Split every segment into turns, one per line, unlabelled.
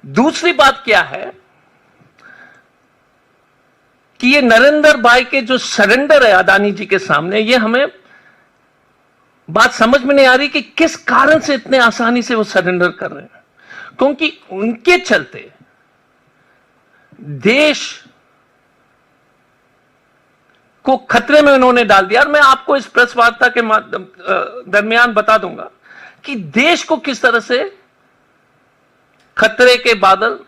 दूसरी बात क्या है कि ये नरेंद्र भाई के जो सरेंडर है अदानी जी के सामने, ये हमें बात समझ में नहीं आ रही कि किस कारण से इतने आसानी से वो सरेंडर कर रहे हैं, क्योंकि उनके चलते देश को खतरे में उन्होंने डाल दिया। और मैं आपको इस प्रेस वार्ता के दरमियान बता दूंगा कि देश को किस तरह से खतरे के बादल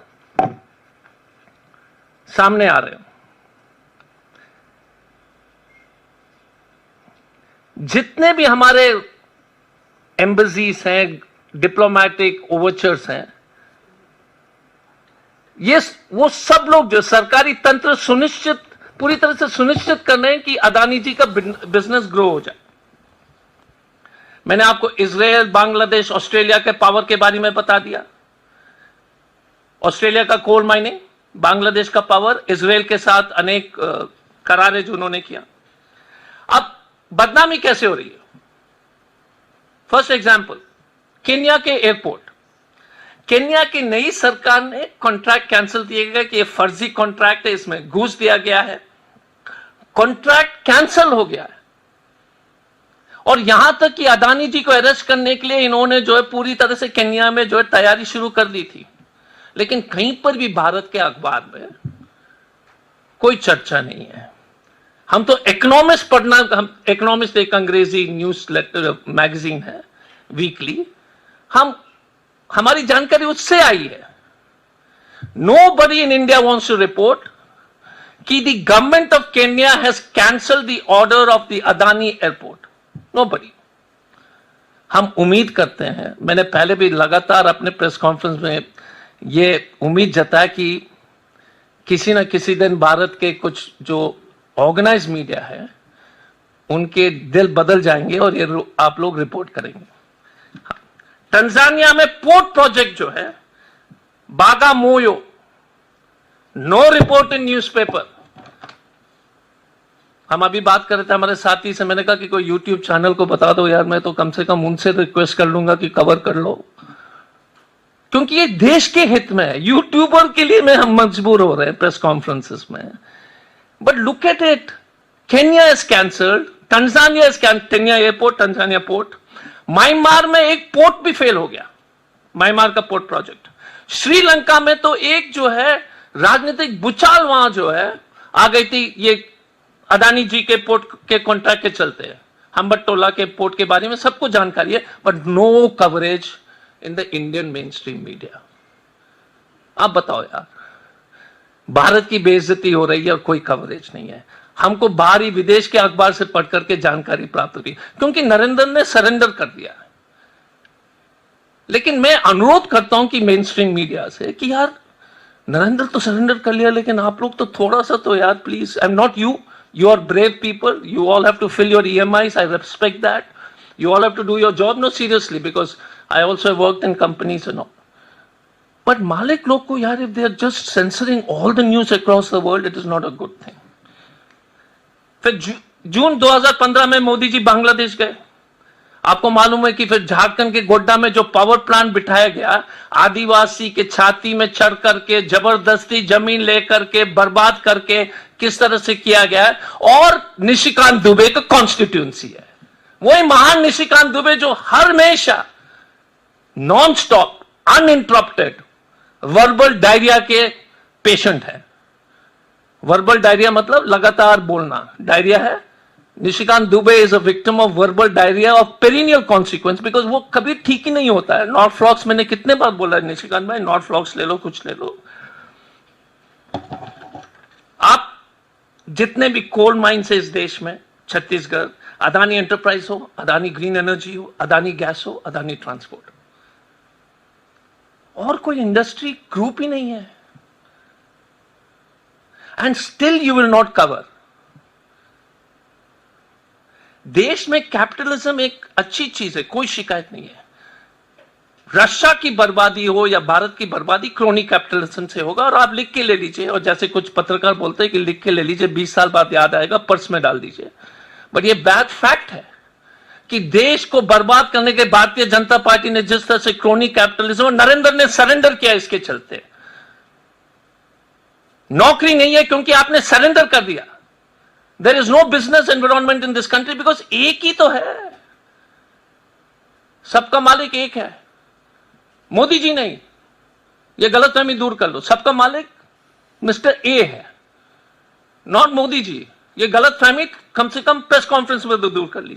सामने आ रहे हैं। जितने भी हमारे एम्बेसीज हैं, डिप्लोमेटिक ओवरचर्स हैं, ये वो सब लोग जो सरकारी तंत्र सुनिश्चित, पूरी तरह से सुनिश्चित कर रहे हैं कि अदानी जी का बिजनेस ग्रो हो जाए। मैंने आपको इजराइल, बांग्लादेश, ऑस्ट्रेलिया के पावर के बारे में बता दिया। ऑस्ट्रेलिया का कोल माइनिंग, बांग्लादेश का पावर, इजराइल के साथ अनेक करारें जो उन्होंने किया। अब बदनामी कैसे हो रही है? फर्स्ट एग्जांपल, केन्या के एयरपोर्ट। केन्या की नई सरकार ने कॉन्ट्रैक्ट कैंसिल किया गया कि ये फर्जी कॉन्ट्रैक्ट है, इसमें घूस दिया गया है। कॉन्ट्रैक्ट कैंसिल हो गया है और यहां तक कि अदानी जी को अरेस्ट करने के लिए इन्होंने जो है पूरी तरह से केन्या में जो है तैयारी शुरू कर दी थी, लेकिन कहीं पर भी भारत के अखबार में कोई चर्चा नहीं है। हम तो इकोनॉमिस्ट पढ़ना, हम इकोनॉमिस्ट एक अंग्रेजी न्यूज मैगजीन है वीकली, हमारी जानकारी उससे आई है। Nobody in India wants to report कि the government of Kenya has cancelled the order of the Adani airport. Nobody. हम उम्मीद करते हैं, मैंने पहले भी लगातार अपने प्रेस कॉन्फ्रेंस में ये उम्मीद जताया कि किसी न किसी दिन भारत के कुछ जो ऑर्गेनाइज मीडिया है उनके दिल बदल जाएंगे और ये आप लोग रिपोर्ट करेंगे। तंजानिया में पोर्ट प्रोजेक्ट जो है बागामोयो, नो रिपोर्ट इन न्यूज़पेपर। हम अभी बात कर रहे थे हमारे साथी से, मैंने कहा कि कोई यूट्यूब चैनल को बता दो यार, मैं तो कम से कम उनसे रिक्वेस्ट कर लूंगा कि कवर कर लो, क्योंकि ये देश के हित में है। यूट्यूबर के लिए में हम मजबूर हो रहे हैं प्रेस कॉन्फ्रेंसेस में। But look at it, Kenya is cancelled, Tanzania is cancelled, Kenya airport, Tanzania port. Myanmar में एक पोर्ट भी फेल हो गया, म्यांमार का पोर्ट प्रोजेक्ट। श्रीलंका में तो एक जो है राजनीतिक भूचाल वहां जो है आ गई थी, ये अदानी जी के पोर्ट के कॉन्ट्रैक्ट के चलते। हम्बटोला के पोर्ट के बारे में सबको जानकारी है, but no coverage in the Indian mainstream media. आप बताओ यार, भारत की बेइज्जती हो रही है और कोई कवरेज नहीं है। हमको बाहरी विदेश के अखबार से पढ़ करके जानकारी प्राप्त हुई, क्योंकि नरेंद्र ने सरेंडर कर दिया। लेकिन मैं अनुरोध करता हूं कि मेन स्ट्रीम मीडिया से कि यार नरेंद्र तो सरेंडर कर लिया, लेकिन आप लोग तो थोड़ा सा तो यार please, I am not you are brave people, you all have to fill your EMIs, I respect that, you all have to do your job, no seriously, because I also have worked in companies and all, but मालिक लोग को यार, if they are just censoring all the news across the world, it is not a good thing। फिर जून 2015 में मोदी जी बांग्लादेश गए। आपको मालूम है कि फिर झारखंड के गोड्डा में जो पावर प्लांट बिठाया गया, आदिवासी के छाती में चढ़ करके जबरदस्ती जमीन लेकर के बर्बाद करके किस तरह से किया गया है, और निशिकांत दुबे का कॉन्स्टिट्यूएंसी है। वही महान निशिकांत दुबे जो हमेशा non stop uninterrupted verbal diarrhoea के पेशेंट है। वर्बल डायरिया मतलब लगातार बोलना, डायरिया है। Nishikant Dubey is a victim of verbal diarrhoea of perennial consequence, because वो कभी ठीक ही नहीं होता है। नॉर्थ फ्लॉक्स, मैंने कितने बार बोला है निशिकांत भाई, नॉर्थ फ्लॉक्स ले लो, कुछ ले लो। आप जितने भी कोल माइन्स है इस देश में, छत्तीसगढ़, अदानी एंटरप्राइज हो, अदानी ग्रीन एनर्जी हो, अदानी गैस हो, अदानी ट्रांसपोर्ट, और कोई इंडस्ट्री ग्रुप ही नहीं है, and still you will not cover. देश में कैपिटलिज्म एक अच्छी चीज है, कोई शिकायत नहीं है। रशिया की बर्बादी हो या भारत की बर्बादी क्रोनी कैपिटलिज्म से होगा, और आप लिख के ले लीजिए, और जैसे कुछ पत्रकार बोलते हैं कि लिख के ले लीजिए, 20 साल बाद याद आएगा, पर्स में डाल दीजिए। बट ये बैड फैक्ट है कि देश को बर्बाद करने के भारतीय जनता पार्टी ने जिस तरह से क्रोनी कैपिटलिज्म, नरेंद्र ने सरेंडर किया इसके चलते। नौकरी नहीं है क्योंकि आपने सरेंडर कर दिया। There is no business environment in this country because एक ही तो है, सबका मालिक एक है, मोदी जी नहीं। यह गलतफहमी दूर कर लो, सबका मालिक मिस्टर ए है, नॉट मोदी जी। यह गलतफहमी कम से कम प्रेस कॉन्फ्रेंस में तो दूर कर ली।